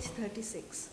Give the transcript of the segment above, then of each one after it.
page 36.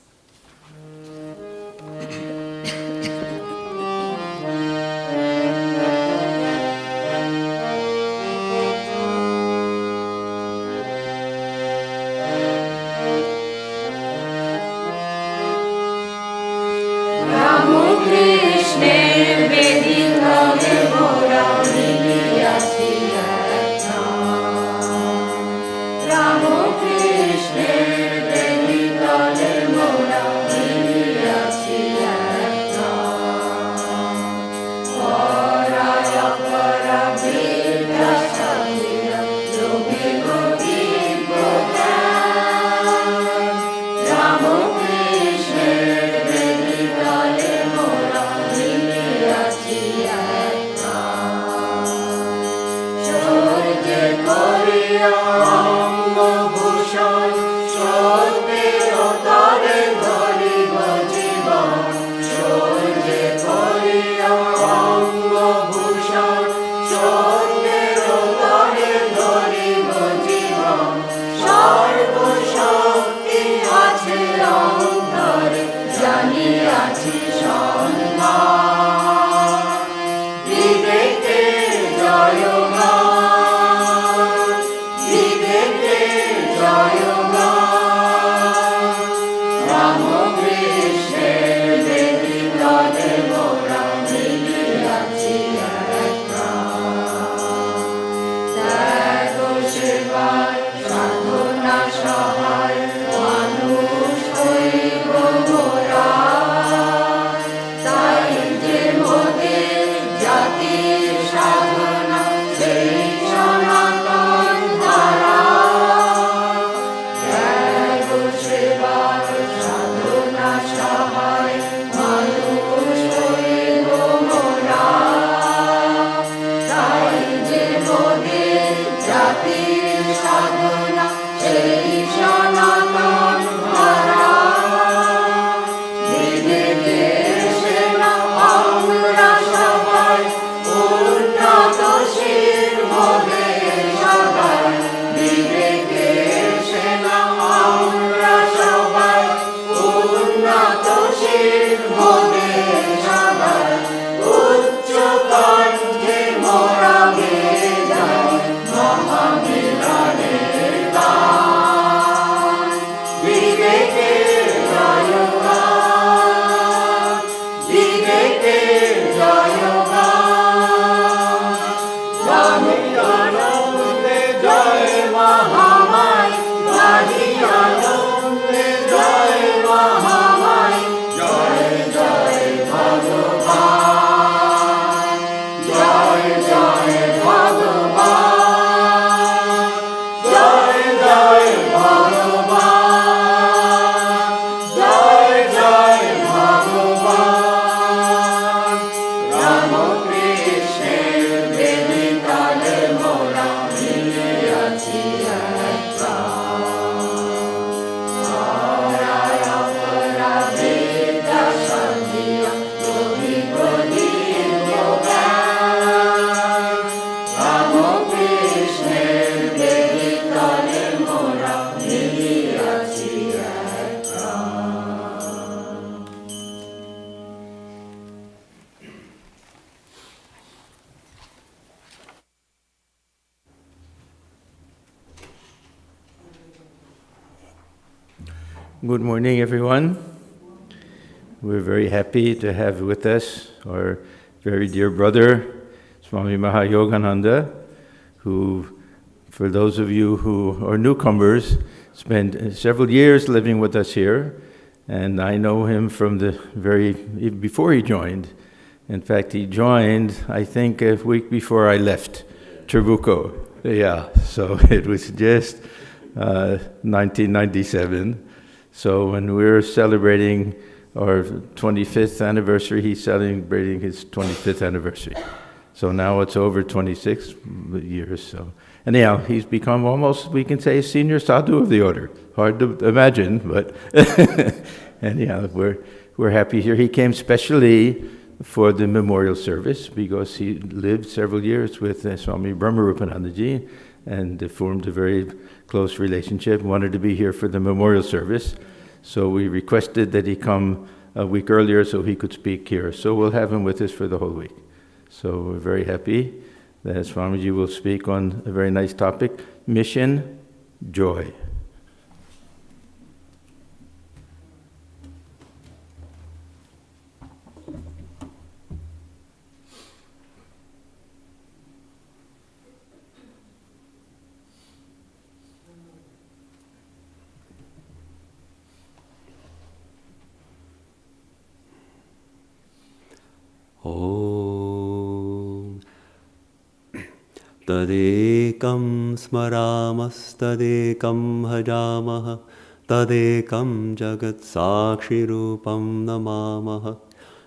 Good morning, everyone. We're very happy to have with us our very dear brother, Swami Mahayogananda, who, for those of you who are newcomers, spent several years living with us here, and I know him from before he joined. In fact, he joined, I think, a week before I left Trabuco. Yeah, so it was just 1997. So when we're celebrating our 25th anniversary, he's celebrating his 25th anniversary. So now it's over 26 years. So anyhow, he's become almost, we can say, a senior sadhu of the order. Hard to imagine, but anyhow, we're happy here. He came specially for the memorial service because he lived several years with Swami Brahmarupanandaji and formed a very close relationship, wanted to be here for the memorial service. So we requested that he come a week earlier so he could speak here. So we'll have him with us for the whole week. So we're very happy that Swamiji will speak on a very nice topic, mission, joy. Om Tadekam smaramas-tadekam bhajamaha Tadekam jagat sakshirupam namamaha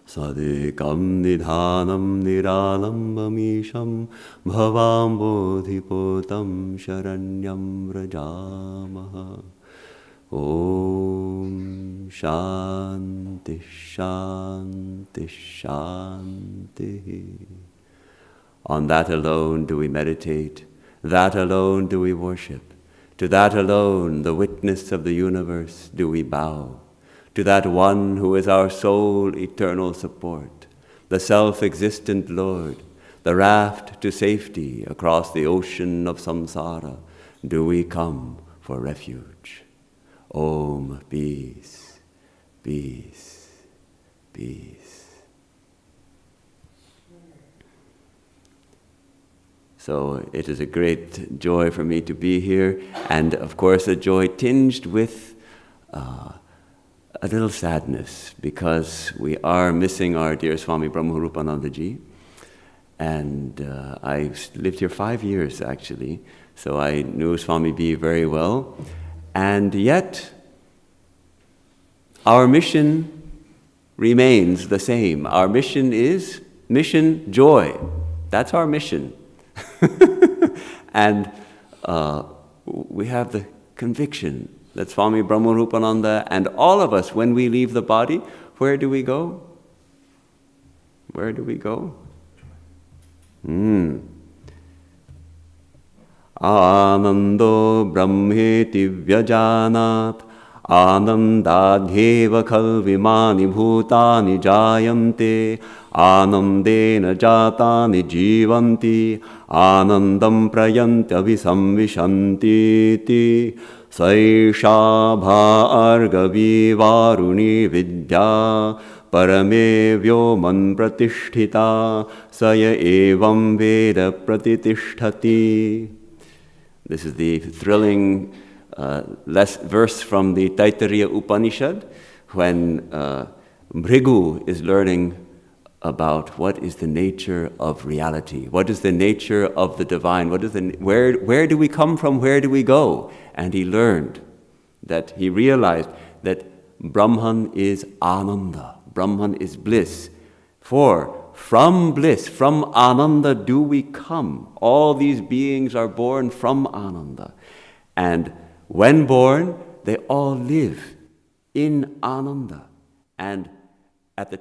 Sadekam nidhanam niralambamisham Bhavam bodhipotam sharanyam vrajamaha. Om Shanti Shanti Shanti. On that alone do we meditate, that alone do we worship, to that alone, the witness of the universe, do we bow, to that one who is our sole eternal support, the self-existent Lord, the raft to safety across the ocean of samsara, do we come for refuge. Om, peace, peace, peace. So it is a great joy for me to be here, and of course a joy tinged with a little sadness, because we are missing our dear Swami Brahmarupanandaji. And I lived here 5 years actually, so I knew Swami B very well. And yet, our mission remains the same. Our mission is mission joy. That's our mission. And we have the conviction that Swami Brahmarupananda and all of us, when we leave the body, where do we go? Where do we go? Anando brahmeti vyajanat anandadhyeva khalvimani bhutani jayante anandena jatani jivanti anandam prayantya visamvishanti saisha bhargavi varuni vidya parame vyoman pratisthita saya evam veda pratitishthati. This is the thrilling verse from the Taittiriya Upanishad, when Bhrigu is learning about what is the nature of reality, what is the nature of the divine, where do we come from, where do we go? And he learned that, he realized that Brahman is Ananda, Brahman is bliss. For from bliss, from Ananda do we come. All these beings are born from Ananda. And when born, they all live in Ananda. And at the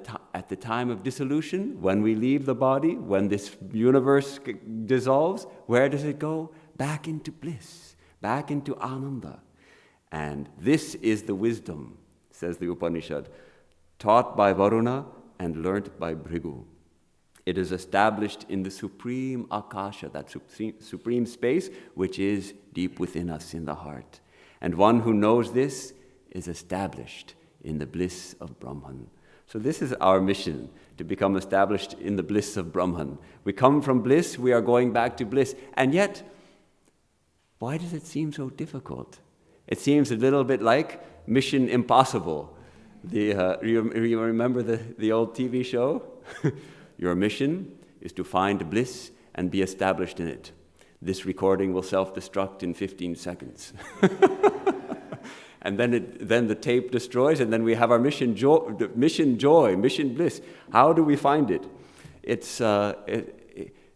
time of dissolution, when we leave the body, when this universe dissolves, where does it go? Back into bliss, back into Ananda. And this is the wisdom, says the Upanishad, taught by Varuna and learnt by Bhrigu. It is established in the supreme akasha, that supreme space which is deep within us in the heart. And one who knows this is established in the bliss of Brahman. So this is our mission, to become established in the bliss of Brahman. We come from bliss, we are going back to bliss. And yet, why does it seem so difficult? It seems a little bit like Mission Impossible. You remember the old TV show? Your mission is to find bliss and be established in it. This recording will self-destruct in 15 seconds. And then the tape destroys, and then we have our mission joy, mission bliss. How do we find it?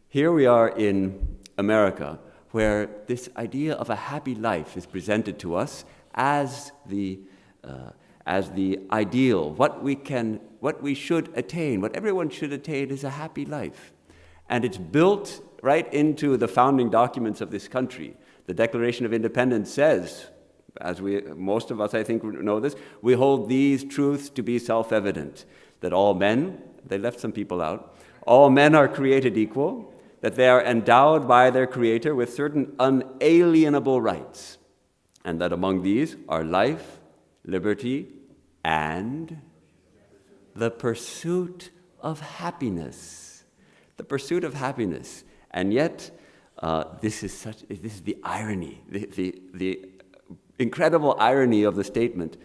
Here we are in America, where this idea of a happy life is presented to us as the ideal, what we should attain, what everyone should attain is a happy life. And it's built right into the founding documents of this country. The Declaration of Independence says, as most of us, I think, know this, we hold these truths to be self-evident, that all men, they left some people out, all men are created equal, that they are endowed by their Creator with certain unalienable rights, and that among these are life, liberty, and the pursuit of happiness. The pursuit of happiness. And yet, this is the irony, the incredible irony of the statement.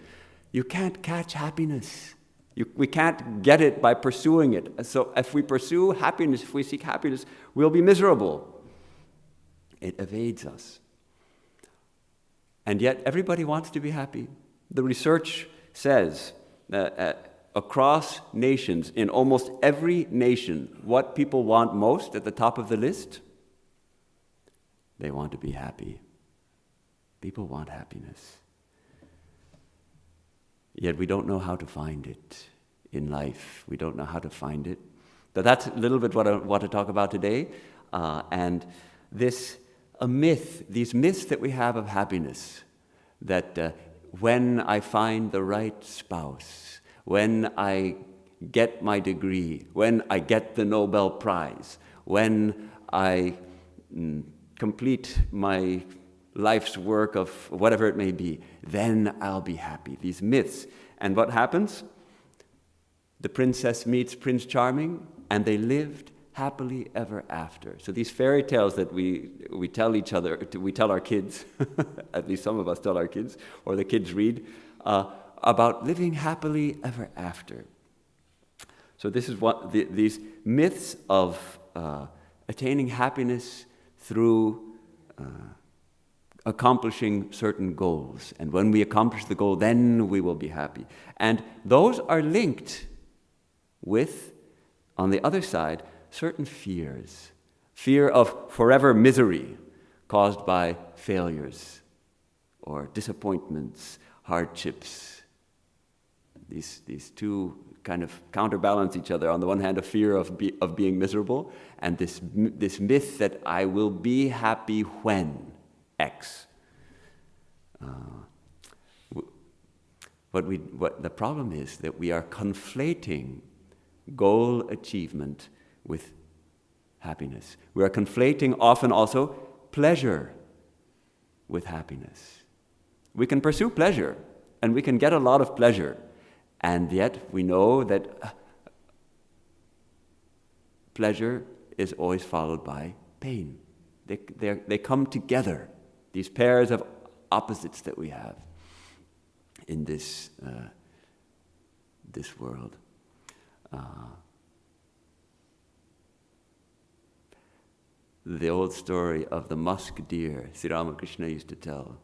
You can't catch happiness. We can't get it by pursuing it. So if we pursue happiness, if we seek happiness, we'll be miserable. It evades us. And yet everybody wants to be happy. The research says that across nations, in almost every nation, what people want most at the top of the list, they want to be happy. People want happiness. Yet we don't know how to find it in life. We don't know how to find it. But that's a little bit what I want to talk about today. And these myths that we have of happiness, that when I find the right spouse, when I get my degree, when I get the Nobel Prize, when I complete my life's work of whatever it may be, then I'll be happy. These myths. And what happens? The princess meets Prince Charming, and they lived happily ever after. So these fairy tales that we tell each other, we tell our kids, at least some of us tell our kids, or the kids read, about living happily ever after. So this is what these myths of attaining happiness through accomplishing certain goals. And when we accomplish the goal, then we will be happy. And those are linked with, on the other side, certain fears. Fear of forever misery caused by failures or disappointments, hardships. These two kind of counterbalance each other. On the one hand, a fear of being miserable, and this myth that I will be happy when X. What the problem is that we are conflating goal achievement with happiness. We are conflating often also pleasure with happiness. We can pursue pleasure, and we can get a lot of pleasure, and yet we know that pleasure is always followed by pain. They come together. These pairs of opposites that we have in this world. The old story of the musk deer, Sri Ramakrishna used to tell.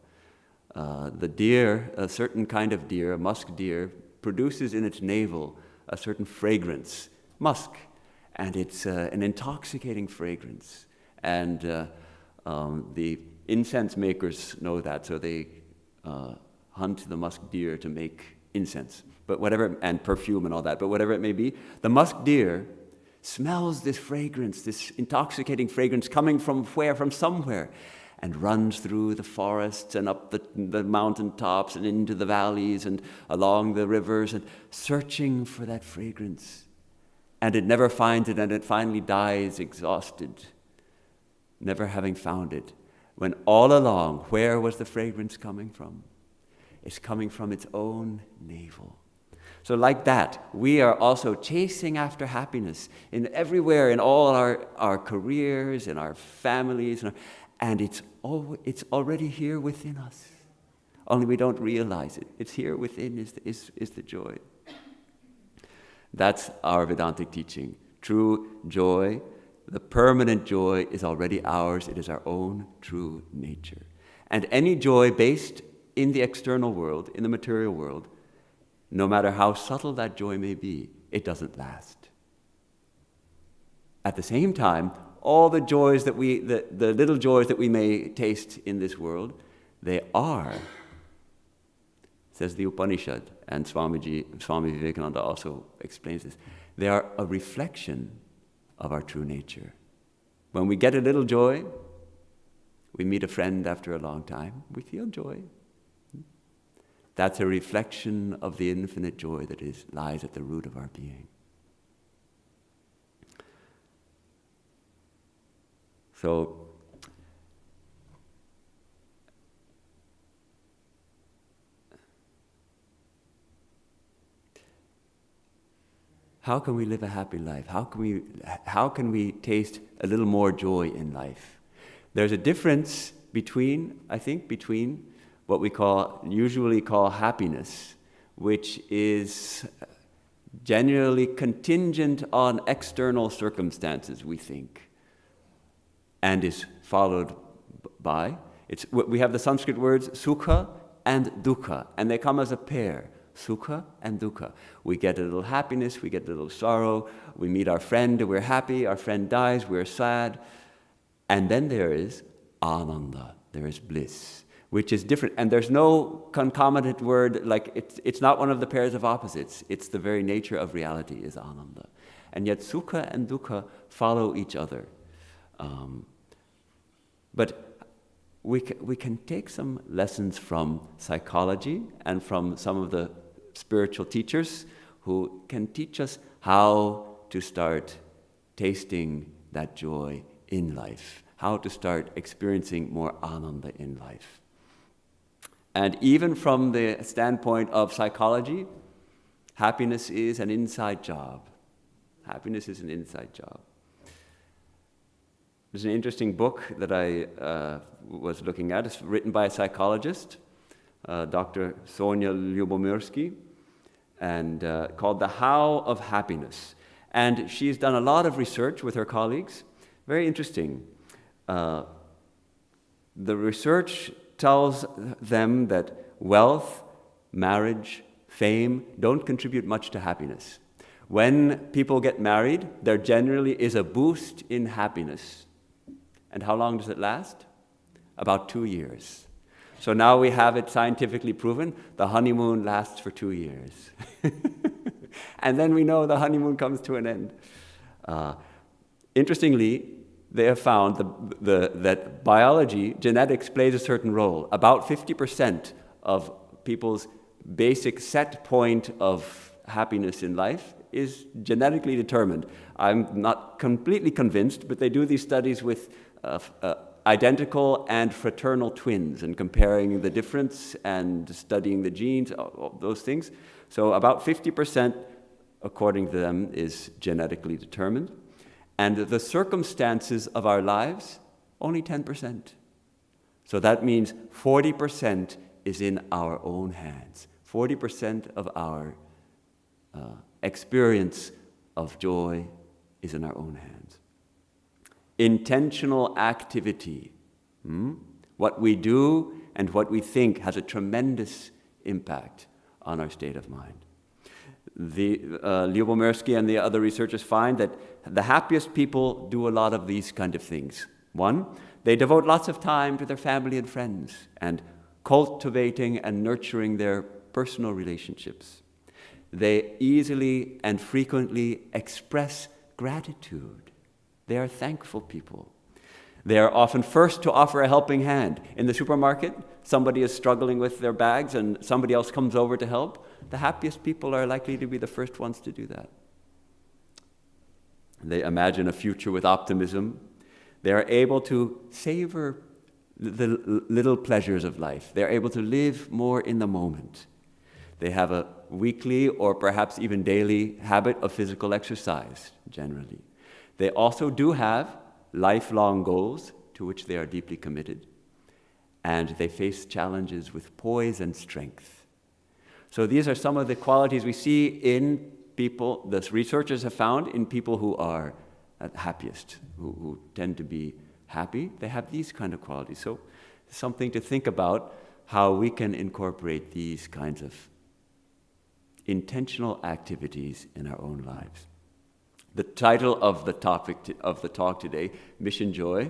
The deer, a certain kind of deer, a musk deer, produces in its navel a certain fragrance, musk, and it's an intoxicating fragrance. And the incense makers know that, so they hunt the musk deer to make incense, and perfume and all that. But whatever it may be, the musk deer smells this fragrance, this intoxicating fragrance coming from where? From somewhere, and runs through the forests and up the mountain tops and into the valleys and along the rivers and searching for that fragrance. And it never finds it, and it finally dies exhausted, never having found it. When all along, where was the fragrance coming from? It's coming from its own navel. So like that, we are also chasing after happiness everywhere, in all our careers, in our families, and it's already here within us. Only we don't realize it. It's here within is the joy. That's our Vedantic teaching. True joy, the permanent joy, is already ours. It is our own true nature. And any joy based in the external world, in the material world, no matter how subtle that joy may be, it doesn't last. At the same time, all the joys the little joys that we may taste in this world, they are, says the Upanishad, and Swami Vivekananda also explains this, they are a reflection of our true nature. When we get a little joy, we meet a friend after a long time, we feel joy. That's a reflection of the infinite joy that lies at the root of our being. So, how can we live a happy life? How can we taste a little more joy in life? There's a difference between what we usually call happiness, which is generally contingent on external circumstances, we think, and is followed by, we have the Sanskrit words sukha and dukkha, and they come as a pair. Sukha and dukkha. We get a little happiness, we get a little sorrow, we meet our friend, we're happy, our friend dies, we're sad. And then there is ananda, there is bliss, which is different. And there's no concomitant word, like it's not one of the pairs of opposites. It's the very nature of reality is ananda. And yet sukha and dukkha follow each other. But we can take some lessons from psychology and from some of the spiritual teachers who can teach us how to start tasting that joy in life, how to start experiencing more ananda in life. And even from the standpoint of psychology, happiness is an inside job. Happiness is an inside job. There's an interesting book that I was looking at. It's written by a psychologist, Dr. Sonia Lyubomirsky, and called The How of Happiness. And she's done a lot of research with her colleagues. Very interesting. The research tells them that wealth, marriage, fame don't contribute much to happiness. When people get married, there generally is a boost in happiness. And how long does it last? About 2 years. So now we have it scientifically proven, the honeymoon lasts for 2 years. And then we know the honeymoon comes to an end. Interestingly, they have found that biology, genetics plays a certain role. About 50% of people's basic set point of happiness in life is genetically determined. I'm not completely convinced, but they do these studies with identical and fraternal twins and comparing the difference and studying the genes, all those things. So about 50%, according to them, is genetically determined. And the circumstances of our lives, only 10%. So that means 40% is in our own hands. 40% of our experience of joy is in our own hands. Intentional activity, what we do and what we think has a tremendous impact on our state of mind. Lyubomirsky and the other researchers find that the happiest people do a lot of these kind of things. One, they devote lots of time to their family and friends and cultivating and nurturing their personal relationships. They easily and frequently express gratitude. They are thankful people. They are often first to offer a helping hand. In the supermarket, somebody is struggling with their bags and somebody else comes over to help. The happiest people are likely to be the first ones to do that. They imagine a future with optimism. They are able to savor the little pleasures of life. They are able to live more in the moment. They have a weekly or perhaps even daily habit of physical exercise, generally. They also do have lifelong goals to which they are deeply committed, and they face challenges with poise and strength. So these are some of the qualities we see in people, the researchers have found in people who are at happiest, who tend to be happy. They have these kind of qualities. So something to think about how we can incorporate these kinds of intentional activities in our own lives. The title of the talk today, Mission Joy,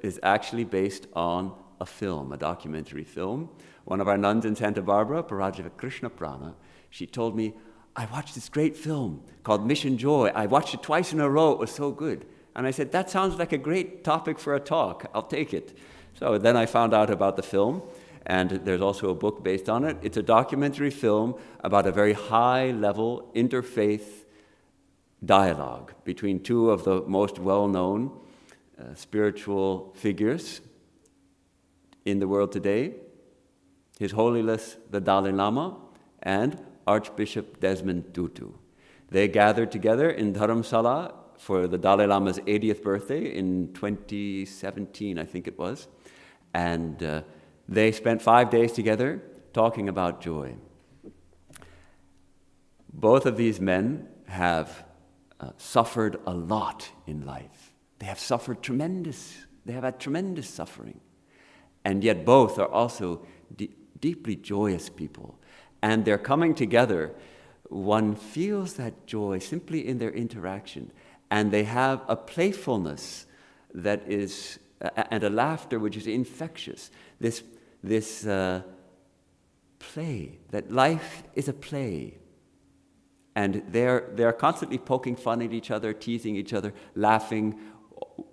is actually based on a film, a documentary film. One of our nuns in Santa Barbara, Parajava Krishna Prana, she told me, I watched this great film called Mission Joy. I watched it twice in a row. It was so good. And I said, that sounds like a great topic for a talk. I'll take it. So then I found out about the film. and there's also a book based on it. It's a documentary film about a very high-level interfaith dialogue between two of the most well-known spiritual figures in the world today, His Holiness the Dalai Lama and Archbishop Desmond Tutu. They gathered together in Dharamsala for the Dalai Lama's 80th birthday in 2017, I think it was, and they spent 5 days together talking about joy. Both of these men have suffered a lot in life. They have had tremendous suffering. And yet both are also deeply joyous people. And they're coming together. One feels that joy simply in their interaction. And they have a playfulness that is, and a laughter which is infectious. This play, that life is a play. And they're constantly poking fun at each other, teasing each other, laughing,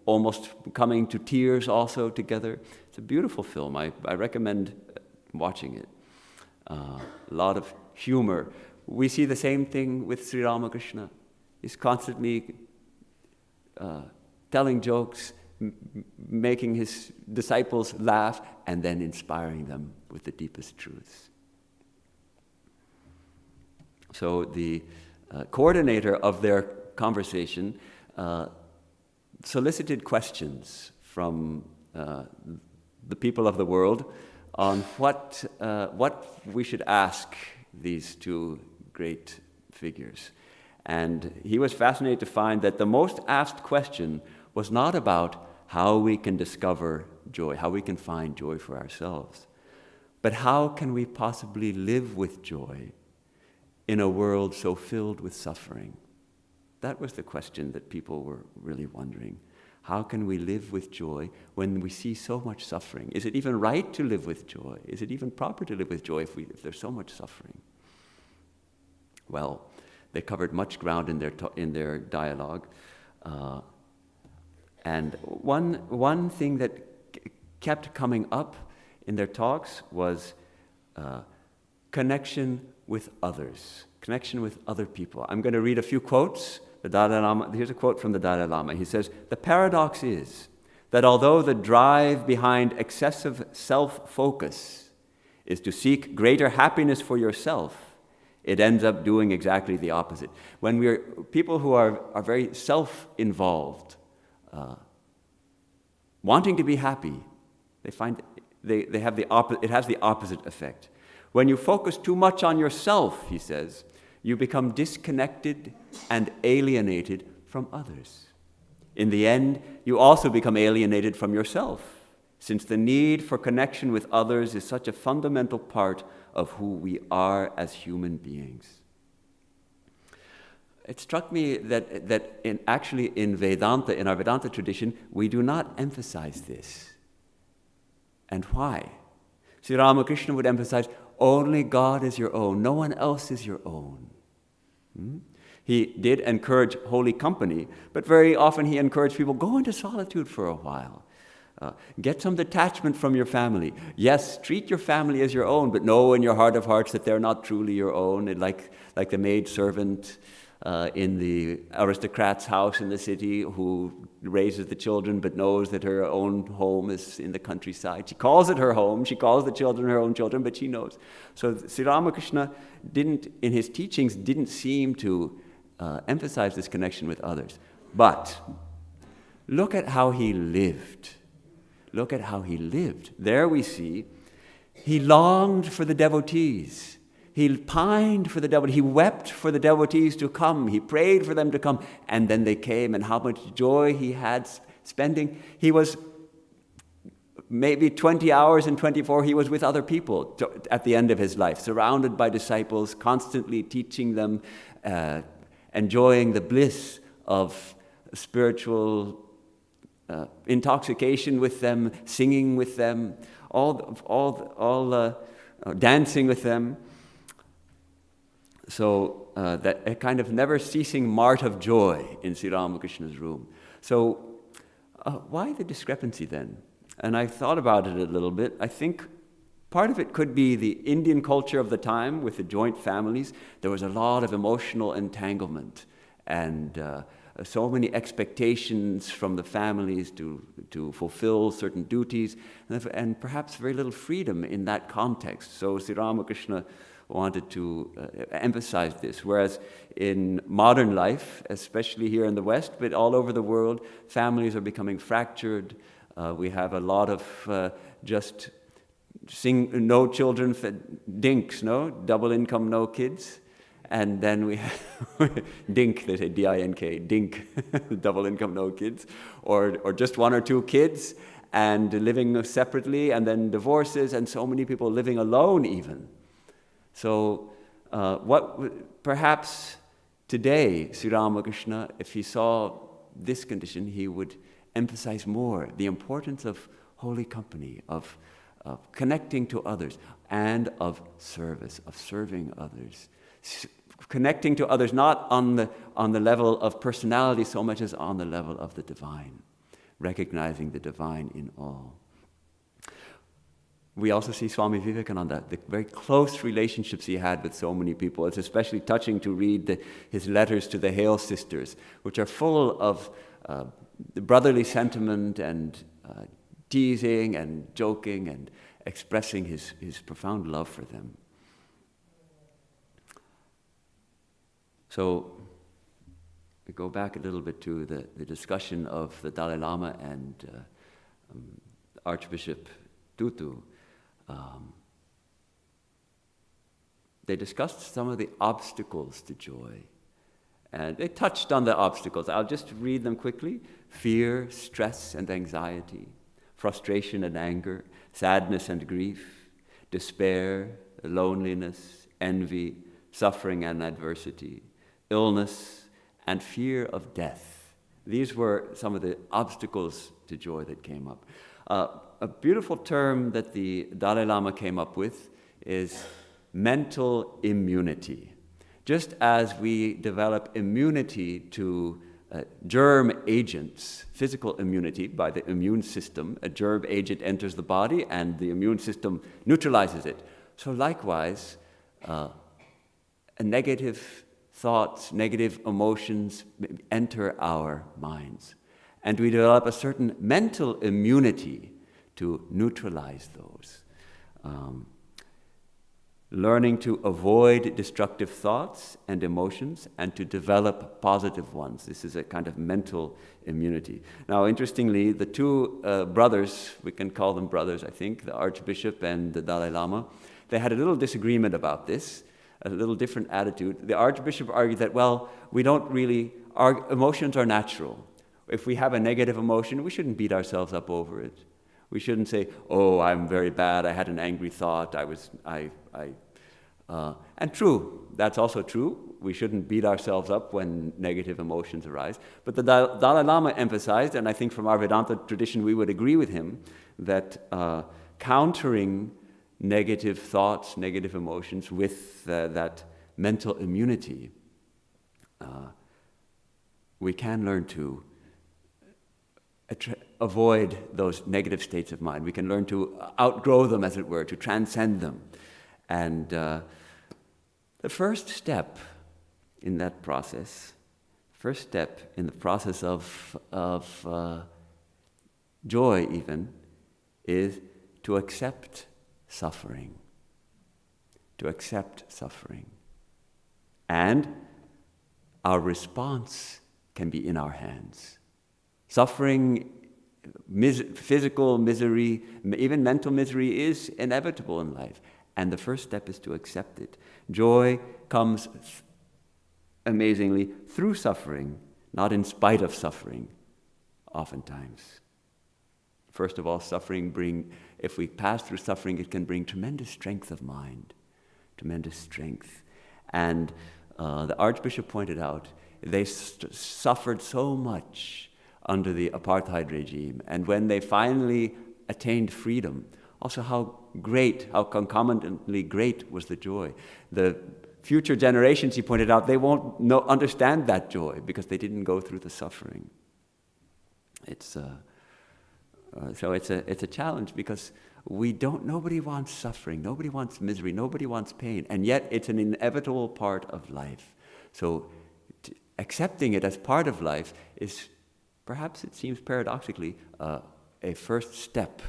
almost coming to tears also together. It's a beautiful film. I recommend watching it. A lot of humor. We see the same thing with Sri Ramakrishna. He's constantly telling jokes, making his disciples laugh, and then inspiring them with the deepest truths. So the coordinator of their conversation solicited questions from the people of the world on what we should ask these two great figures. And he was fascinated to find that the most asked question was not about how we can discover joy, how we can find joy for ourselves, but how can we possibly live with joy in a world so filled with suffering? That was the question that people were really wondering. How can we live with joy when we see so much suffering? Is it even right to live with joy? Is it even proper to live with joy if there's so much suffering? Well, they covered much ground in their dialogue. And one thing that kept coming up in their talks was connection with others, connection with other people. I'm going to read a few quotes. The Dalai Lama, here's a quote from the Dalai Lama. He says, "The paradox is that although the drive behind excessive self-focus is to seek greater happiness for yourself, it ends up doing exactly the opposite." When we're people who are very self-involved, wanting to be happy, they find they have it has the opposite effect. When you focus too much on yourself, he says, you become disconnected and alienated from others. In the end, you also become alienated from yourself, since the need for connection with others is such a fundamental part of who we are as human beings. It struck me that in Vedanta, in our Vedanta tradition, we do not emphasize this. And why? Sri Ramakrishna would emphasize, only God is your own, no one else is your own. He did encourage holy company, but very often he encouraged people, go into solitude for a while. Get some detachment from your family. Yes, treat your family as your own, but know in your heart of hearts that they're not truly your own. And like the maid servant in the aristocrat's house in the city who raises the children but knows that her own home is in the countryside. She calls it her home, she calls the children her own children, but she knows. So Sri Ramakrishna in his teachings, didn't seem to emphasize this connection with others. But look at how he lived. Look at how he lived. There we see he longed for the devotees. He pined for the devotees. He wept for the devotees to come. He prayed for them to come. And then they came, and how much joy he had spending. He was maybe 20 hours in 24, he was with other people at the end of his life, surrounded by disciples, constantly teaching them, enjoying the bliss of spiritual intoxication with them, singing with them, dancing with them. So that a kind of never-ceasing mart of joy in Sri Ramakrishna's room. So why the discrepancy then? And I thought about it a little bit. I think part of it could be the Indian culture of the time with the joint families. There was a lot of emotional entanglement and so many expectations from the families to fulfill certain duties, and perhaps very little freedom in that context. So Sri Ramakrishna wanted to emphasize this, whereas in modern life, especially here in the West, but all over the world, families are becoming fractured. We have a lot of just no children, dinks, no? Double income, no kids. And then we have dink, they say D-I-N-K, dink, double income, no kids. Or just one or two kids and living separately, and then divorces, and so many people living alone even. So perhaps today, Sri Ramakrishna, if he saw this condition, he would emphasize more the importance of holy company, of connecting to others, and of service, of serving others. Connecting to others not on the level of personality so much as on the level of the divine, recognizing the divine in all. We also see Swami Vivekananda, the very close relationships he had with so many people. It's especially touching to read his letters to the Hale sisters, which are full of brotherly sentiment and teasing and joking and expressing his profound love for them. So we go back a little bit to the discussion of the Dalai Lama and Archbishop Tutu. They discussed some of the obstacles to joy. And they touched on the obstacles. I'll just read them quickly. Fear, stress and anxiety, frustration and anger, sadness and grief, despair, loneliness, envy, suffering and adversity, illness, and fear of death. These were some of the obstacles to joy that came up. A beautiful term that the Dalai Lama came up with is mental immunity. Just as we develop immunity to germ agents, physical immunity by the immune system, a germ agent enters the body and the immune system neutralizes it. So likewise, negative thoughts, negative emotions enter our minds. And we develop a certain mental immunity to neutralize those. Learning to avoid destructive thoughts and emotions and to develop positive ones. This is a kind of mental immunity. Now, interestingly, the two brothers, we can call them brothers, I think, the Archbishop and the Dalai Lama, they had a little disagreement about this, a little different attitude. The Archbishop argued that, well, our emotions are natural. If we have a negative emotion, we shouldn't beat ourselves up over it. We shouldn't say, "Oh, I'm very bad. I had an angry thought. And true, that's also true. We shouldn't beat ourselves up when negative emotions arise. But the Dalai Lama emphasized, and I think from our Vedanta tradition we would agree with him, that countering negative thoughts, negative emotions with that mental immunity, we can learn to avoid those negative states of mind. We can learn to outgrow them, as it were, to transcend them. And the first step in that process, in the process of joy even, is to accept suffering. To accept suffering. And our response can be in our hands. Suffering, physical misery, even mental misery is inevitable in life. And the first step is to accept it. Joy comes, amazingly, through suffering, not in spite of suffering, oftentimes. First of all, if we pass through suffering, it can bring tremendous strength of mind, tremendous strength. And the Archbishop pointed out, they suffered so much under the apartheid regime. And when they finally attained freedom, also how concomitantly great was the joy. The future generations, he pointed out, they won't understand that joy because they didn't go through the suffering. So it's a challenge because Nobody wants suffering, nobody wants misery, nobody wants pain, and yet it's an inevitable part of life. So accepting it as part of life is, perhaps it seems paradoxically, a first step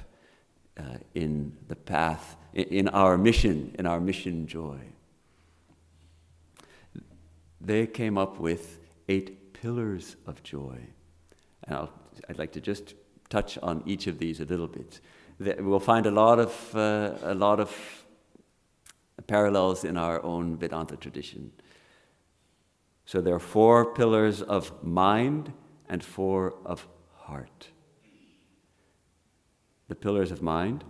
in the path, in our mission joy. They came up with 8 pillars of joy. And I'd like to just touch on each of these a little bit. We'll find a lot of parallels in our own Vedanta tradition. So there are 4 pillars of mind and 4 of heart. The pillars of mind: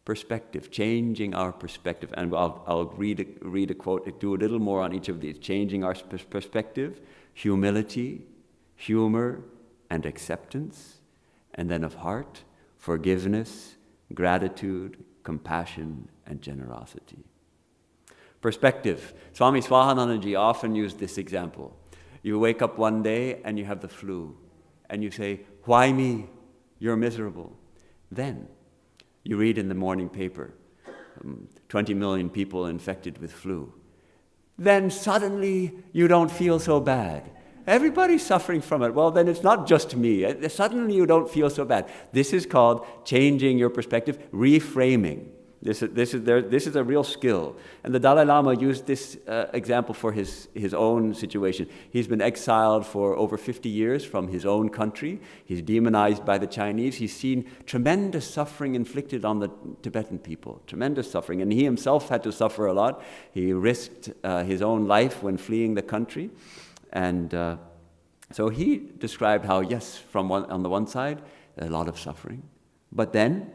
perspective, changing our perspective. And I'll read a quote, do a little more on each of these. Changing our perspective, humility, humor, and acceptance. And then of heart, forgiveness, gratitude, compassion, and generosity. Perspective. Swami Swahananda often used this example. You wake up one day and you have the flu, and you say, "Why me? You're miserable." Then you read in the morning paper, 20 million people infected with flu. Then suddenly you don't feel so bad. Everybody's suffering from it. Well, then it's not just me. Suddenly you don't feel so bad. This is called changing your perspective, reframing. This is a real skill. And the Dalai Lama used this example for his own situation. He's been exiled for over 50 years from his own country. He's demonized by the Chinese. He's seen tremendous suffering inflicted on the Tibetan people, tremendous suffering. And he himself had to suffer a lot. He risked his own life when fleeing the country. And so he described how, yes, on the one side, a lot of suffering. But then,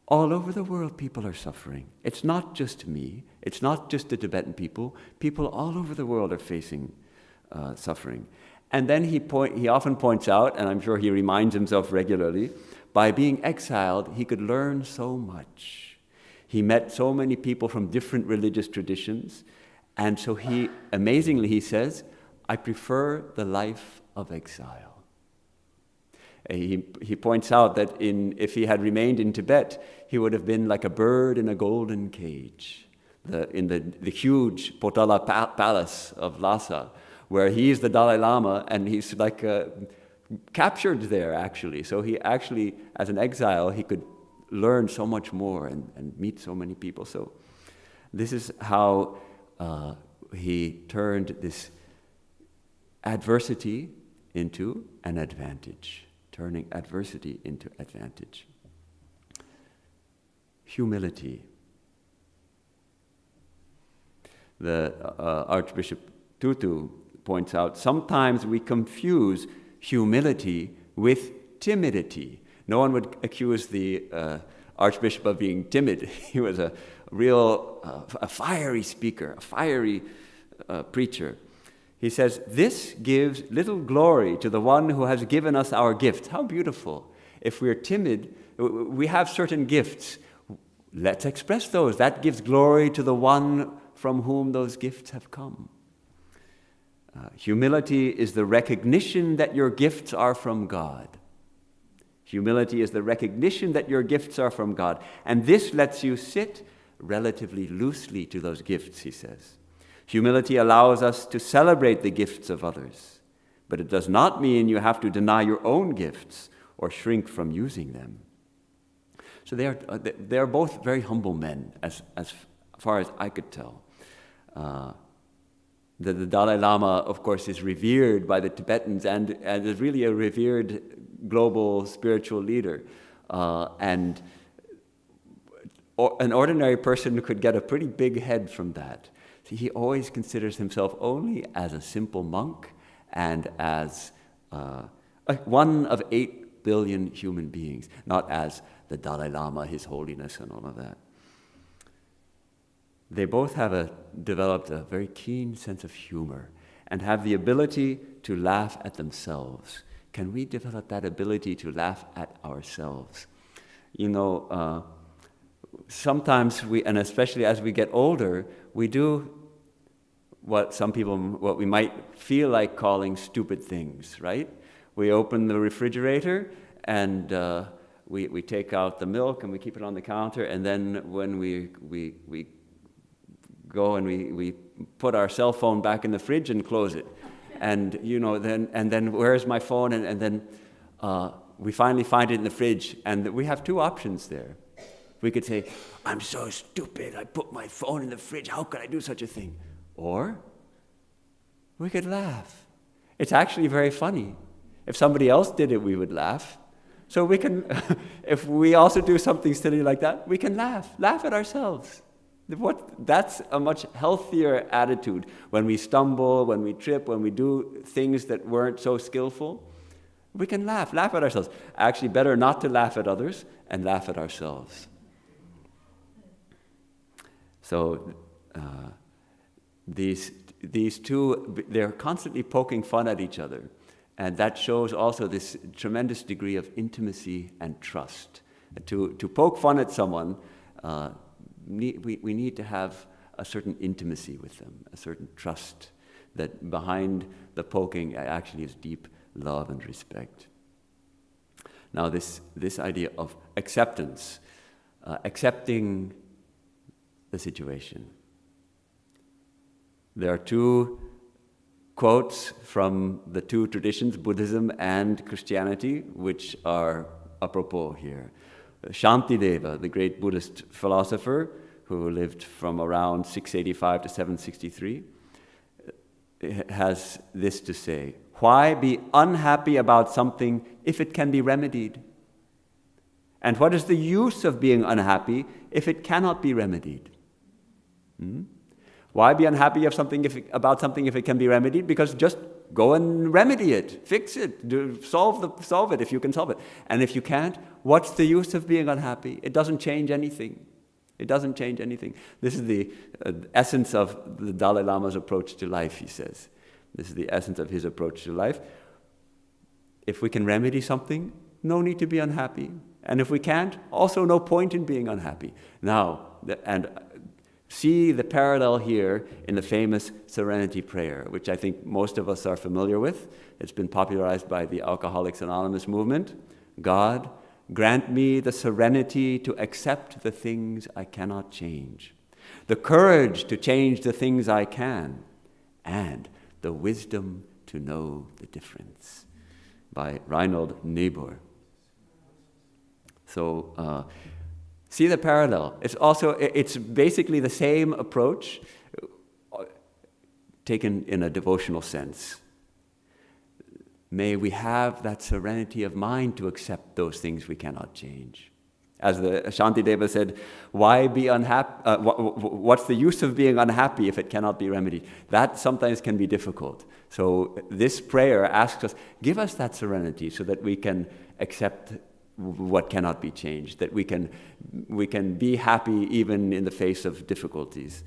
all over the world, people are suffering. It's not just me. It's not just the Tibetan people. People all over the world are facing suffering. And then he often points out, and I'm sure he reminds himself regularly, by being exiled, he could learn so much. He met so many people from different religious traditions. And so amazingly, he says, "I prefer the life of exile." He points out that if he had remained in Tibet, he would have been like a bird in a golden cage, in the huge Potala palace of Lhasa, where he's the Dalai Lama, and he's like captured there, actually. So he actually, as an exile, he could learn so much more and meet so many people. So this is how he turned this adversity into an advantage. Turning adversity into advantage. Humility. The Archbishop Tutu points out, sometimes we confuse humility with timidity. No one would accuse the Archbishop of being timid. He was a real, a fiery speaker, a fiery preacher. He says, "This gives little glory to the one who has given us our gifts." How beautiful. If we're timid, we have certain gifts. Let's express those. That gives glory to the one from whom those gifts have come. Humility is the recognition that your gifts are from God. Humility is the recognition that your gifts are from God. And this lets you sit relatively loosely to those gifts, he says. Humility allows us to celebrate the gifts of others, but it does not mean you have to deny your own gifts or shrink from using them. So they are both very humble men, as far as I could tell. The Dalai Lama, of course, is revered by the Tibetans and is really a revered global spiritual leader. And an ordinary person could get a pretty big head from that. He always considers himself only as a simple monk and as one of 8 billion human beings, not as the Dalai Lama, His Holiness, and all of that. They both have developed a very keen sense of humor and have the ability to laugh at themselves. Can we develop that ability to laugh at ourselves? You know, sometimes and especially as we get older, we do what we might feel like calling stupid things, right? We open the refrigerator and we take out the milk and we keep it on the counter, and then when we go and we put our cell phone back in the fridge and close it. And then where's my phone? And then we finally find it in the fridge, and we have two options there. We could say, I'm so stupid, I put my phone in the fridge, how could I do such a thing? Or we could laugh. It's actually very funny. If somebody else did it, we would laugh. So we can, if we also do something silly like that, we can laugh at ourselves. That's a much healthier attitude. When we stumble, when we trip, when we do things that weren't so skillful, we can laugh at ourselves. Actually, better not to laugh at others and laugh at ourselves. So these two, they're constantly poking fun at each other. And that shows also this tremendous degree of intimacy and trust. To poke fun at someone, we need to have a certain intimacy with them, a certain trust that behind the poking actually is deep love and respect. Now this idea of acceptance, accepting the situation. There are two quotes from the two traditions, Buddhism and Christianity, which are apropos here. Shantideva, the great Buddhist philosopher who lived from around 685 to 763, has this to say: why be unhappy about something if it can be remedied? And what is the use of being unhappy if it cannot be remedied? Why be unhappy about something if it can be remedied? Because just go and remedy it, fix it, solve it if you can solve it. And if you can't, what's the use of being unhappy? It doesn't change anything. It doesn't change anything. This is the essence of the Dalai Lama's approach to life, he says. This is the essence of his approach to life. If we can remedy something, no need to be unhappy. And if we can't, also no point in being unhappy. Now, see the parallel here in the famous Serenity Prayer, which I think most of us are familiar with. It's been popularized by the Alcoholics Anonymous movement. God, grant me the serenity to accept the things I cannot change, the courage to change the things I can, and the wisdom to know the difference. By Reinhold Niebuhr. So, see the parallel. It's basically the same approach taken in a devotional sense. May we have that serenity of mind to accept those things we cannot change. As the Shantideva said, why be unhappy? What's the use of being unhappy if it cannot be remedied? That sometimes can be difficult. So this prayer asks us, give us that serenity so that we can accept what cannot be changed, that we can be happy even in the face of difficulties.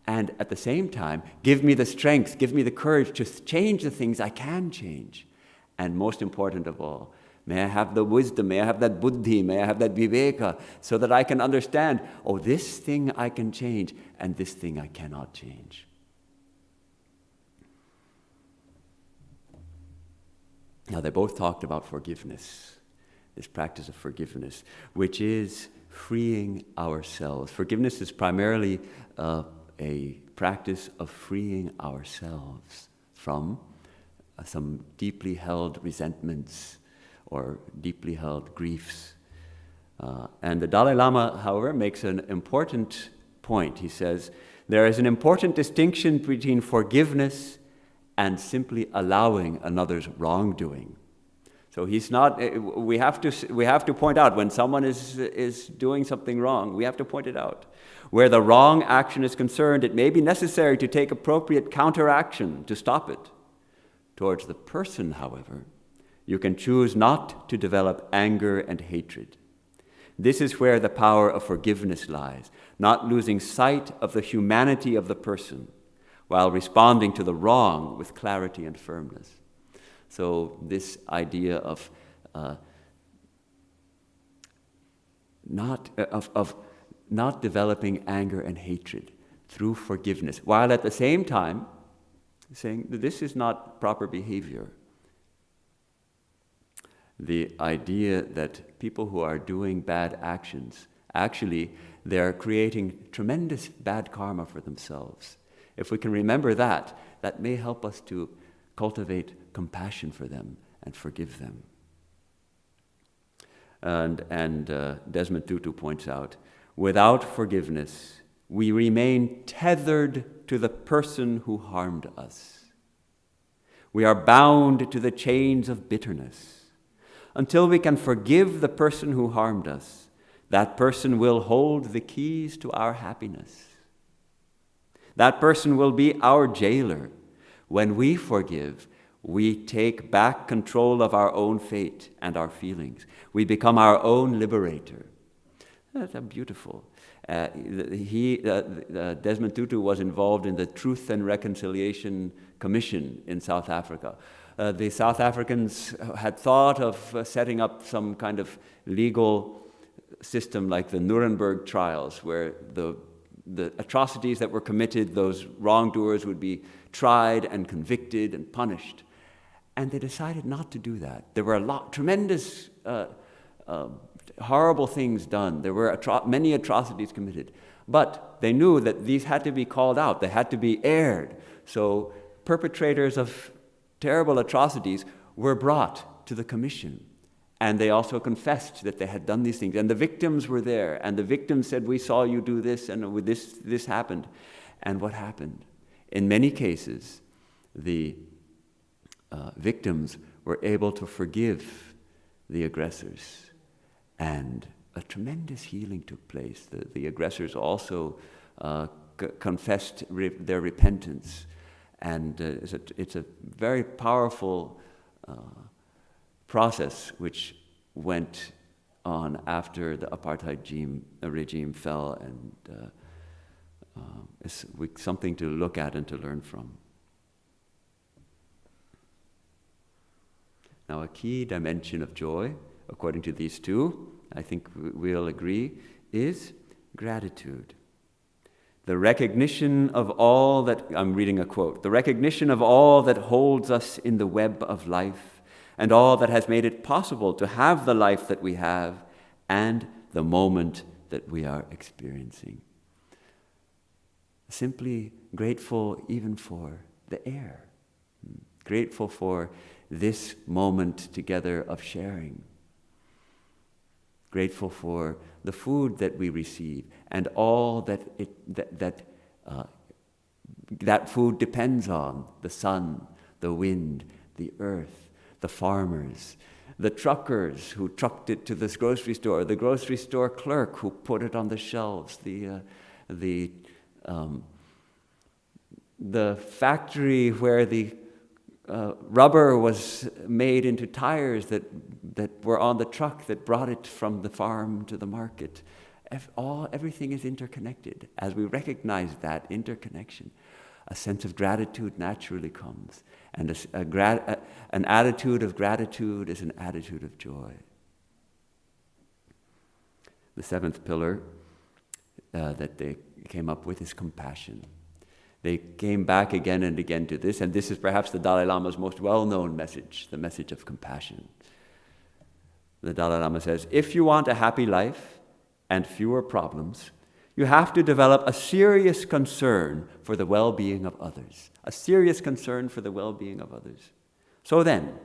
And at the same time, give me the strength, give me the courage to change the things I can change. And most important of all, may I have the wisdom, may I have that buddhi, may I have that viveka, so that I can understand, oh, this thing I can change, and this thing I cannot change. Now, they both talked about forgiveness, this practice of forgiveness, which is freeing ourselves. Forgiveness is primarily a practice of freeing ourselves from some deeply held resentments or deeply held griefs. And the Dalai Lama, however, makes an important point. He says, there is an important distinction between forgiveness and simply allowing another's wrongdoing. So he's not. We have to point out when someone is doing something wrong. We have to point it out. Where the wrong action is concerned, it may be necessary to take appropriate counteraction to stop it. Towards the person, however, you can choose not to develop anger and hatred. This is where the power of forgiveness lies, not losing sight of the humanity of the person, while responding to the wrong with clarity and firmness. So this idea of not developing anger and hatred through forgiveness, while at the same time saying that this is not proper behavior. the idea that people who are doing bad actions, actually, they're creating tremendous bad karma for themselves. If we can remember that, that may help us to cultivate compassion for them and forgive them. And Desmond Tutu points out, without forgiveness, we remain tethered to the person who harmed us. We are bound to the chains of bitterness. Until we can forgive the person who harmed us, that person will hold the keys to our happiness. That person will be our jailer. When we forgive, we take back control of our own fate and our feelings. We become our own liberator. That's beautiful. Desmond Tutu was involved in the Truth and Reconciliation Commission in South Africa. The South Africans had thought of setting up some kind of legal system like the Nuremberg trials, where the atrocities that were committed, those wrongdoers would be tried and convicted and punished. And they decided not to do that. There were tremendous horrible things done. There were many atrocities committed. But they knew that these had to be called out. They had to be aired. So perpetrators of terrible atrocities were brought to the commission. And they also confessed that they had done these things. And the victims were there. And the victims said, we saw you do this, and with this happened. And what happened? In many cases, the victims were able to forgive the aggressors. And a tremendous healing took place. The aggressors also confessed their repentance. And it's a very powerful process which went on after the apartheid regime fell, and it's something to look at and to learn from. Now, a key dimension of joy, according to these two, I think we'll agree, is gratitude. The recognition of all that, I'm reading a quote, the recognition of all that holds us in the web of life, and all that has made it possible to have the life that we have, and the moment that we are experiencing. Simply grateful even for the air, grateful for this moment together of sharing, grateful for the food that we receive and all that that food depends on: the sun, the wind, the earth, the farmers, the truckers who trucked it to this grocery store, the grocery store clerk who put it on the shelves, the factory where the rubber was made into tires that were on the truck that brought it from the farm to the market. Everything is interconnected. As we recognize that interconnection, a sense of gratitude naturally comes. And an attitude of gratitude is an attitude of joy. The seventh pillar that they came up with is compassion. They came back again and again to this, and this is perhaps the Dalai Lama's most well-known message, the message of compassion. The Dalai Lama says, if you want a happy life and fewer problems, you have to develop a serious concern for the well-being of others. A serious concern for the well-being of others. So then,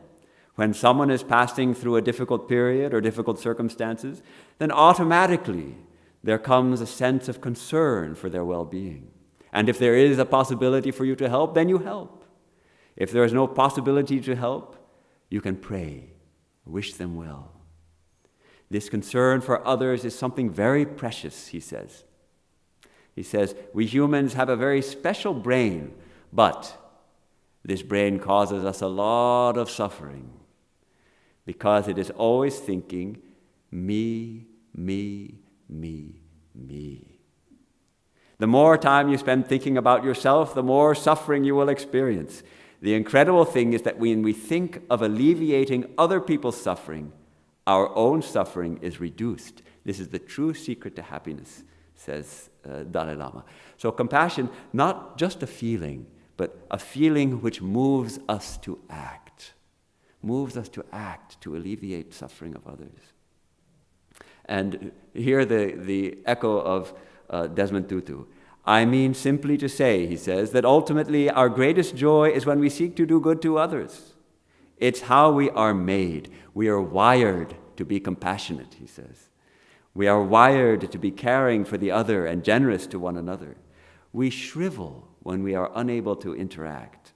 when someone is passing through a difficult period or difficult circumstances, then automatically there comes a sense of concern for their well-being. And if there is a possibility for you to help, then you help. If there is no possibility to help, you can pray, wish them well. This concern for others is something very precious, he says. He says, we humans have a very special brain, but this brain causes us a lot of suffering because it is always thinking, me, me, me, me. The more time you spend thinking about yourself, the more suffering you will experience. The incredible thing is that when we think of alleviating other people's suffering, our own suffering is reduced. This is the true secret to happiness, says Dalai Lama. So compassion, not just a feeling, but a feeling which moves us to act. moves us to act, to alleviate suffering of others. And here the echo of Desmond Tutu. I mean simply to say, he says, that ultimately our greatest joy is when we seek to do good to others. It's how we are made. We are wired to be compassionate, he says. We are wired to be caring for the other and generous to one another. We shrivel when we are unable to interact.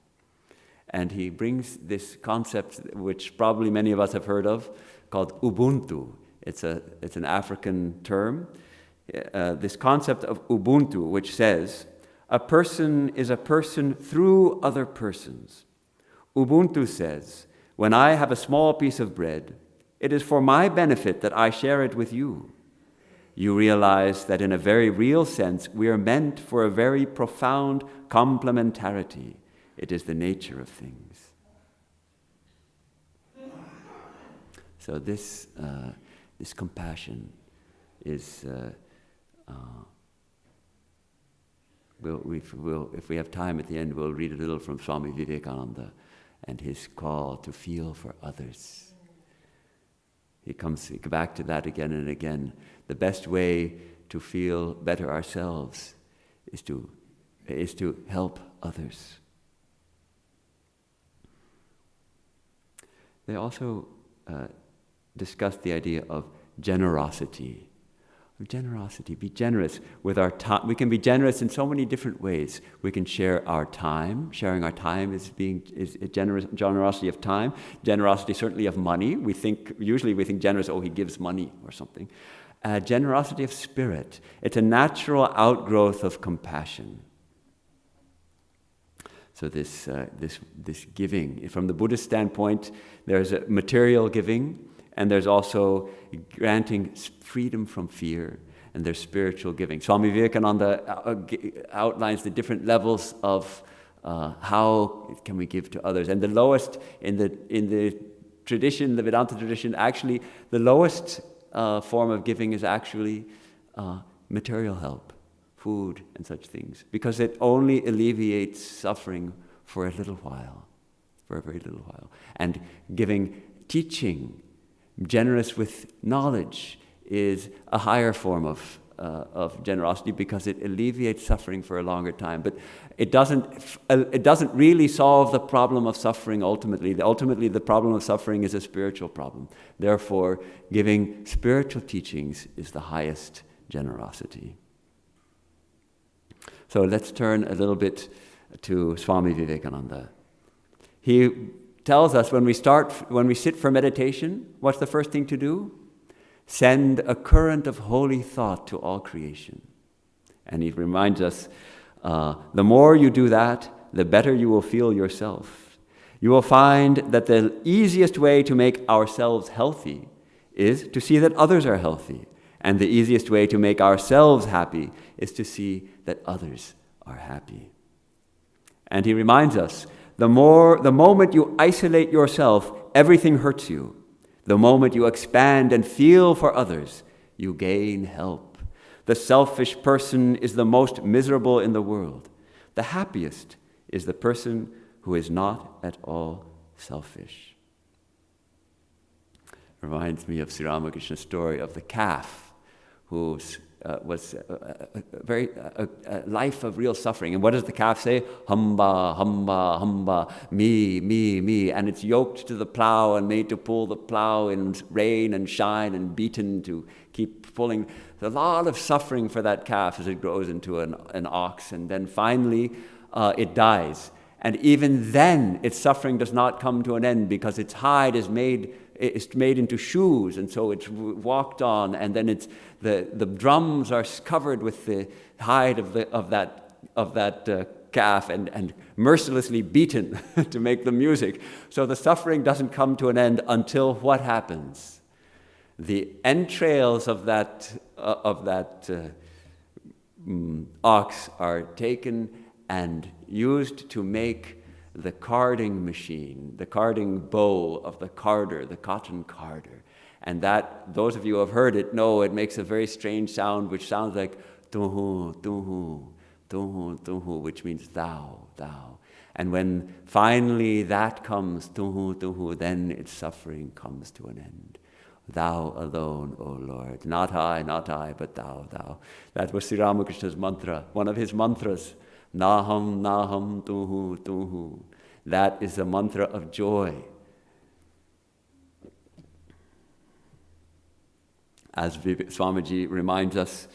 And he brings this concept, which probably many of us have heard of, called Ubuntu. It's an African term. This concept of Ubuntu, which says, a person is a person through other persons. Ubuntu says, when I have a small piece of bread, it is for my benefit that I share it with you. You realize that in a very real sense, we are meant for a very profound complementarity. It is the nature of things. So this compassion is, if we have time at the end, we'll read a little from Swami Vivekananda and his call to feel for others. He comes back to that again and again. The best way to feel better ourselves is to help others. They also discuss the idea of generosity. Be generous with our time. We can be generous in so many different ways. We can share our time. Sharing our time is generosity of time. Generosity certainly of money. Usually we think generous, he gives money or something. Generosity of spirit. It's a natural outgrowth of compassion. So this giving, from the Buddhist standpoint, there's a material giving, and there's also granting freedom from fear, and there's spiritual giving. Swami Vivekananda outlines the different levels of how can we give to others. And the lowest in the tradition, the Vedanta tradition, actually the lowest form of giving is actually material help, food and such things, because it only alleviates suffering for a little while, for a very little while. And giving teaching, generous with knowledge, is a higher form of generosity because it alleviates suffering for a longer time. But it doesn't really solve the problem of suffering ultimately. Ultimately, the problem of suffering is a spiritual problem. Therefore, giving spiritual teachings is the highest generosity. So let's turn a little bit to Swami Vivekananda. He tells us when we sit for meditation, what's the first thing to do? Send a current of holy thought to all creation. And he reminds us, the more you do that, the better you will feel yourself. You will find that the easiest way to make ourselves healthy is to see that others are healthy. And the easiest way to make ourselves happy is to see that others are happy. And he reminds us, the moment you isolate yourself, everything hurts you. The moment you expand and feel for others, you gain help. The selfish person is the most miserable in the world. The happiest is the person who is not at all selfish. Reminds me of Sri Ramakrishna's story of the calf who was a life of real suffering. And what does the calf say? Hamba, hamba, hamba, me, me, me. And it's yoked to the plow and made to pull the plow in rain and shine and beaten to keep pulling. There's a lot of suffering for that calf as it grows into an ox. And then finally it dies. And even then its suffering does not come to an end because its hide is made into shoes, and so it's walked on, and then it's the drums are covered with the hide of that calf and mercilessly beaten to make the music. So the suffering doesn't come to an end until what happens? The entrails of that ox are taken and used to make the carding machine, the carding bow of the carder, the cotton carder. And that, those of you who have heard it know it makes a very strange sound, which sounds like tuhu, tuhu, tuhu, tuhu, which means thou, thou. And when finally that comes, then its suffering comes to an end. Thou alone, O Lord, not I, but thou, thou. That was Sri Ramakrishna's mantra, one of his mantras. Naham, naham, tuhu. That is the mantra of joy. As Swamiji reminds us,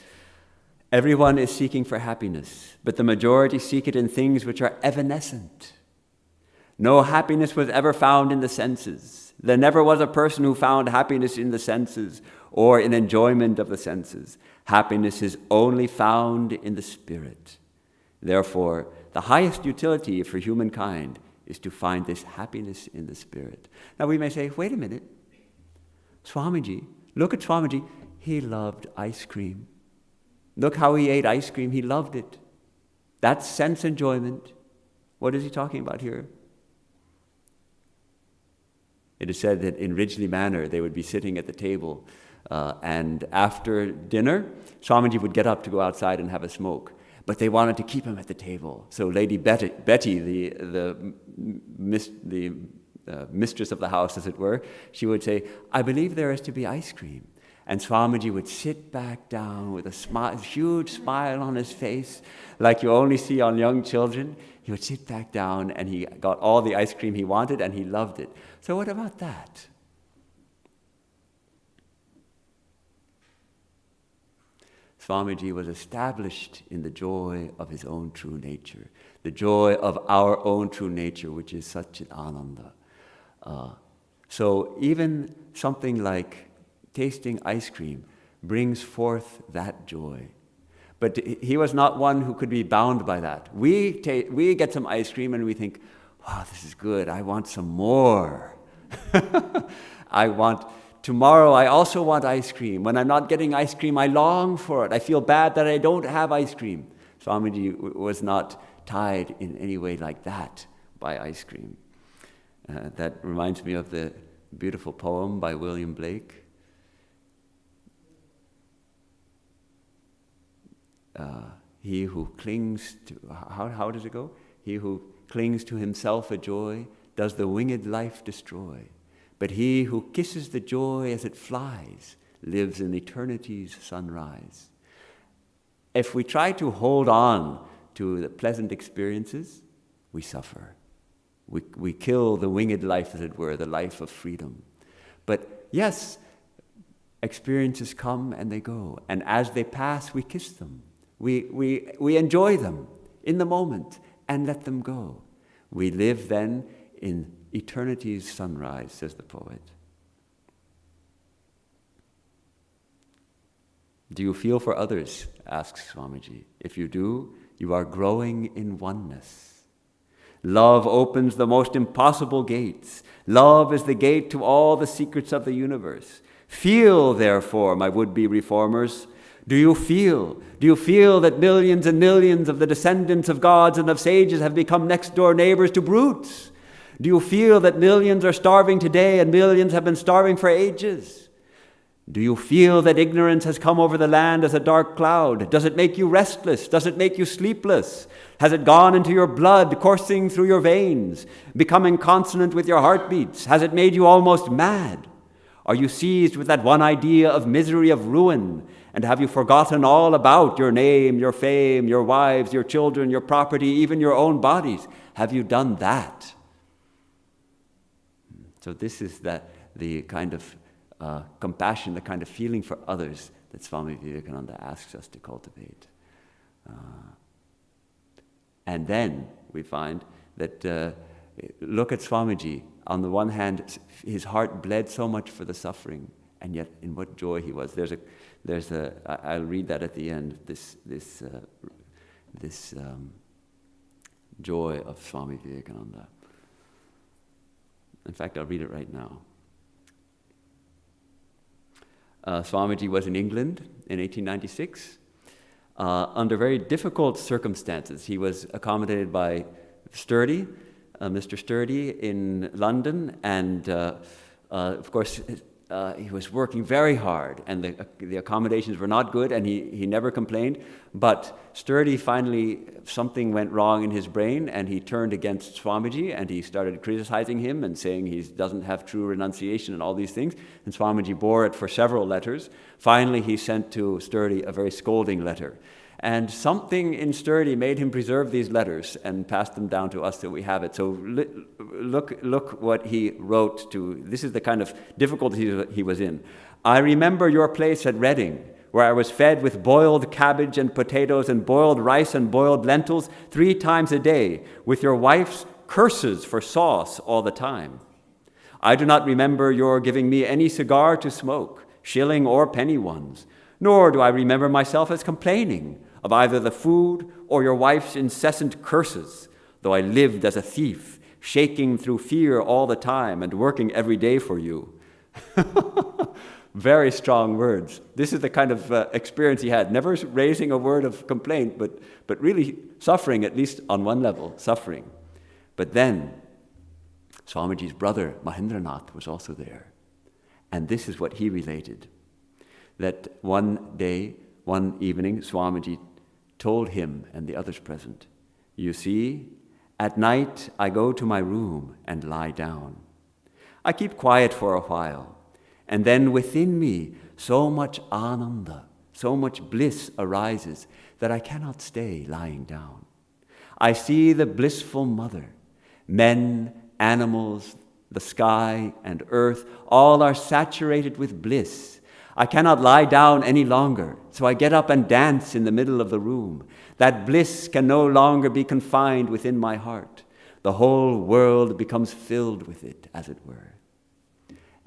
everyone is seeking for happiness, but the majority seek it in things which are evanescent. No happiness was ever found in the senses. There never was a person who found happiness in the senses or in enjoyment of the senses. Happiness is only found in the spirit. Therefore, the highest utility for humankind is to find this happiness in the spirit. Now we may say, wait a minute, Swamiji, look at Swamiji. He loved ice cream. Look how he ate ice cream. He loved it. That's sense enjoyment. What is he talking about here? It is said that in Ridgely Manor, they would be sitting at the table, and after dinner, Swamiji would get up to go outside and have a smoke. But they wanted to keep him at the table. So Lady Betty, the mistress of the house, as it were, she would say, I believe there is to be ice cream. And Swamiji would sit back down with a huge smile on his face, like you only see on young children. He would sit back down, and he got all the ice cream he wanted, and he loved it. So what about that? Swamiji was established in the joy of his own true nature, the joy of our own true nature, which is Satchit Ananda. So even something like tasting ice cream brings forth that joy. But he was not one who could be bound by that. We get some ice cream and we think, wow, this is good. I want some more. Tomorrow I also want ice cream. When I'm not getting ice cream, I long for it. I feel bad that I don't have ice cream. Swamiji was not tied in any way like that by ice cream. That reminds me of the beautiful poem by William Blake. He who clings to, how does it go? He who clings to himself a joy does the winged life destroy. But he who kisses the joy as it flies lives in eternity's sunrise. If we try to hold on to the pleasant experiences, we suffer. We kill the winged life, as it were, the life of freedom. But yes, experiences come and they go. And as they pass, we kiss them. We enjoy them in the moment and let them go. We live then in eternity's sunrise, says the poet. Do you feel for others? Asks Swamiji. If you do, you are growing in oneness. Love opens the most impossible gates. Love is the gate to all the secrets of the universe. Feel, therefore, my would-be reformers. Do you feel that millions and millions of the descendants of gods and of sages have become next-door neighbors to brutes? Do you feel that millions are starving today and millions have been starving for ages? Do you feel that ignorance has come over the land as a dark cloud? Does it make you restless? Does it make you sleepless? Has it gone into your blood, coursing through your veins, becoming consonant with your heartbeats? Has it made you almost mad? Are you seized with that one idea of misery, of ruin? And have you forgotten all about your name, your fame, your wives, your children, your property, even your own bodies? Have you done that? So this is the kind of compassion, the kind of feeling for others that Swami Vivekananda asks us to cultivate. And then we find that, look at Swamiji. On the one hand, his heart bled so much for the suffering, and yet in what joy he was. I'll read that at the end, this joy of Swami Vivekananda. In fact, I'll read it right now. Swamiji was in England in 1896 under very difficult circumstances. He was accommodated by Mr. Sturdy in London, and of course he was working very hard, and the accommodations were not good, and he never complained. But Sturdy finally, something went wrong in his brain, and he turned against Swamiji, and he started criticizing him and saying he doesn't have true renunciation and all these things. And Swamiji bore it for several letters. Finally, he sent to Sturdy a very scolding letter. And something in Sturdy made him preserve these letters and pass them down to us so we have it. So look what he wrote to, this is the kind of difficulty he was in. I remember your place at Reading, where I was fed with boiled cabbage and potatoes and boiled rice and boiled lentils 3 times a day, with your wife's curses for sauce all the time. I do not remember your giving me any cigar to smoke, shilling or penny ones, nor do I remember myself as complaining of either the food or your wife's incessant curses, though I lived as a thief, shaking through fear all the time and working every day for you. Very strong words. This is the kind of experience he had, never raising a word of complaint, but really suffering, at least on one level, suffering. But then, Swamiji's brother, Mahendranath, was also there. And this is what he related, that one day, one evening, Swamiji told him and the others present, you see, at night I go to my room and lie down. I keep quiet for a while, and then within me so much ananda, so much bliss arises that I cannot stay lying down. I see the blissful mother, men, animals, the sky and earth, all are saturated with bliss. I cannot lie down any longer, so I get up and dance in the middle of the room. That bliss can no longer be confined within my heart. The whole world becomes filled with it, as it were.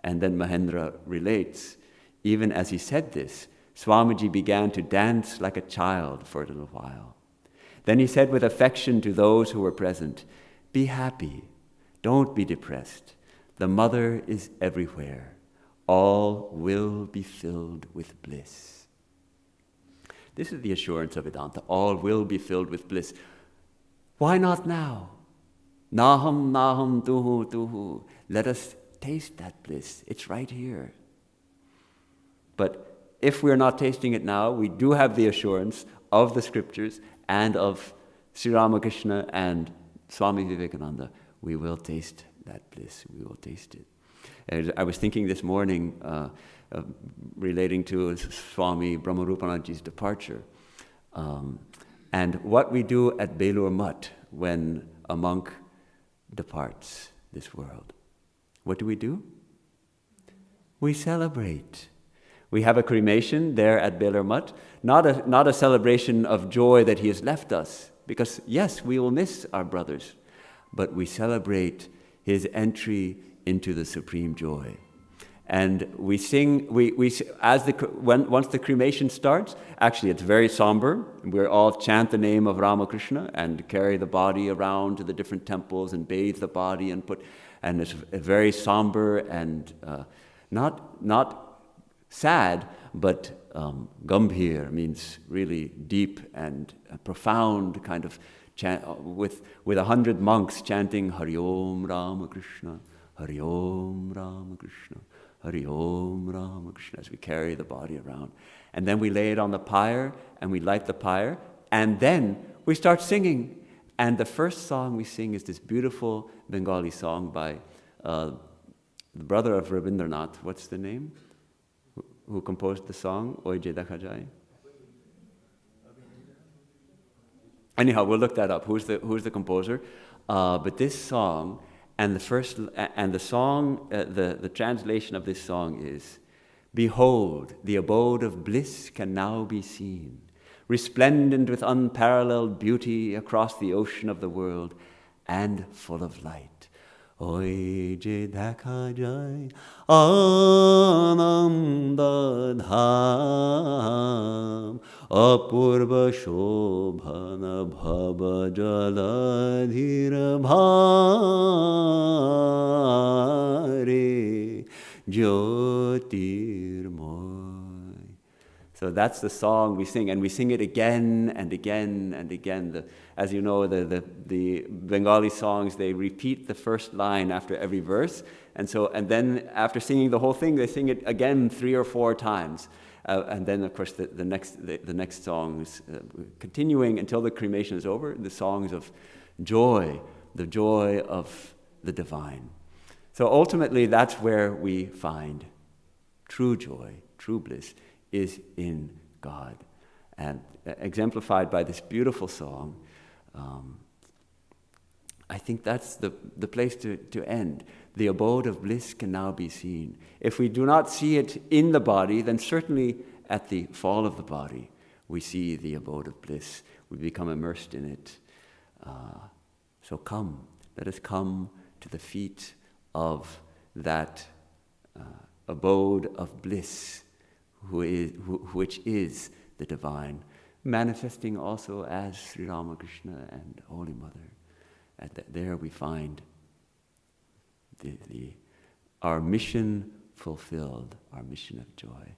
And then Mahendra relates, even as he said this, Swamiji began to dance like a child for a little while. Then he said with affection to those who were present, be happy, don't be depressed. The mother is everywhere. All will be filled with bliss. This is the assurance of Vedanta. All will be filled with bliss. Why not now? Naham, naham, tuhu, tuhu. Let us taste that bliss. It's right here. But if we're not tasting it now, we do have the assurance of the scriptures and of Sri Ramakrishna and Swami Vivekananda. We will taste that bliss. We will taste it. I was thinking this morning, relating to Swami Brahmarupananji's departure, and what we do at Belur Math when a monk departs this world. What do? We celebrate. We have a cremation there at Belur Math, not a celebration of joy that he has left us, because yes, we will miss our brothers, but we celebrate his entry into the supreme joy. And we sing, once the cremation starts, actually it's very somber. We all chant the name of Ramakrishna and carry the body around to the different temples and bathe the body and it's very somber and not sad, but gambhir means really deep and profound kind of chant, with 100 monks chanting Hari Om Ramakrishna, Hari Om Ramakrishna, Hari Om Ramakrishna, as we carry the body around. And then we lay it on the pyre, and we light the pyre, and then we start singing. And the first song we sing is this beautiful Bengali song by the brother of Rabindranath. What's the name? Who composed the song? Oi Je Dekha Jai. Anyhow, we'll look that up. Who's the composer? But this song, and the song, the translation of this song is, behold, the abode of bliss can now be seen, resplendent with unparalleled beauty across the ocean of the world, and full of light. Oi je dekha jai ananda dham apurva shobhana bhava jaladhira bhare jyotirmoy. So that's the song we sing, and we sing it again and again and again. As you know, the Bengali songs, they repeat the first line after every verse, and then after singing the whole thing, they sing it again 3 or 4 times. And then, of course, the next songs, continuing until the cremation is over, the songs of joy, the joy of the divine. So ultimately, that's where we find true joy, true bliss, is in God. And exemplified by this beautiful song, I think that's the place to end. The abode of bliss can now be seen. If we do not see it in the body, then certainly at the fall of the body, we see the abode of bliss. We become immersed in it. So come, let us come to the feet of that abode of bliss, which is the divine, manifesting also as Sri Ramakrishna and Holy Mother. There we find our mission fulfilled, our mission of joy.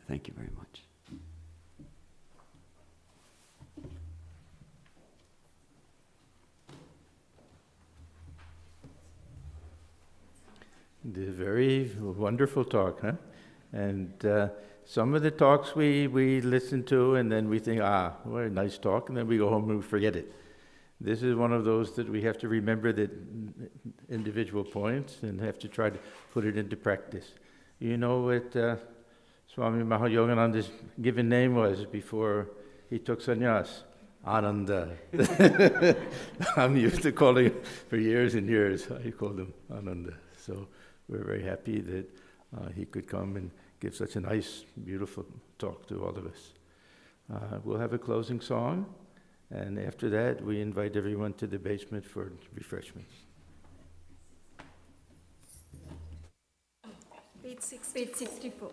Thank you very much. The very wonderful talk, huh? And some of the talks we listen to, and then we think, what a nice talk, and then we go home and we forget it. This is one of those that we have to remember the individual points and have to try to put it into practice. You know what Swami Mahayogananda's given name was before he took sannyas? Ananda. I'm used to calling him for years and years. I called him Ananda. So we're very happy that he could come and give such a nice, beautiful talk to all of us. We'll have a closing song, and after that, we invite everyone to the basement for refreshments. Page 64.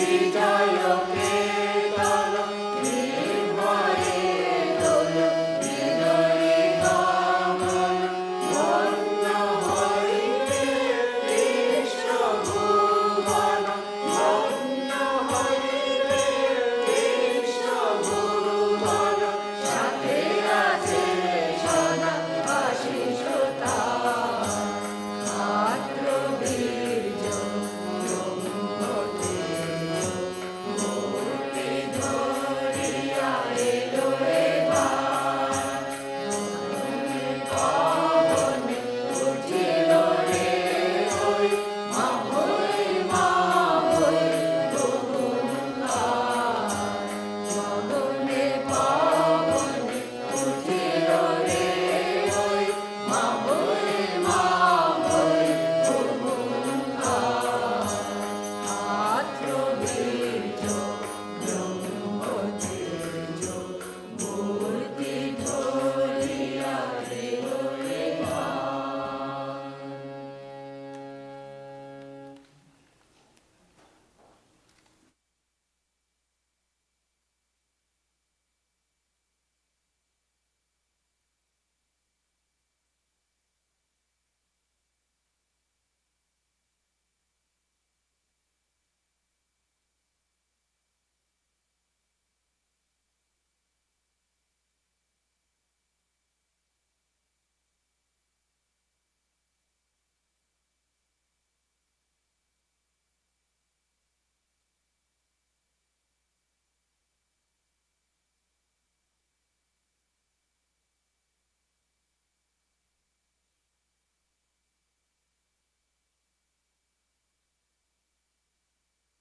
Rejoice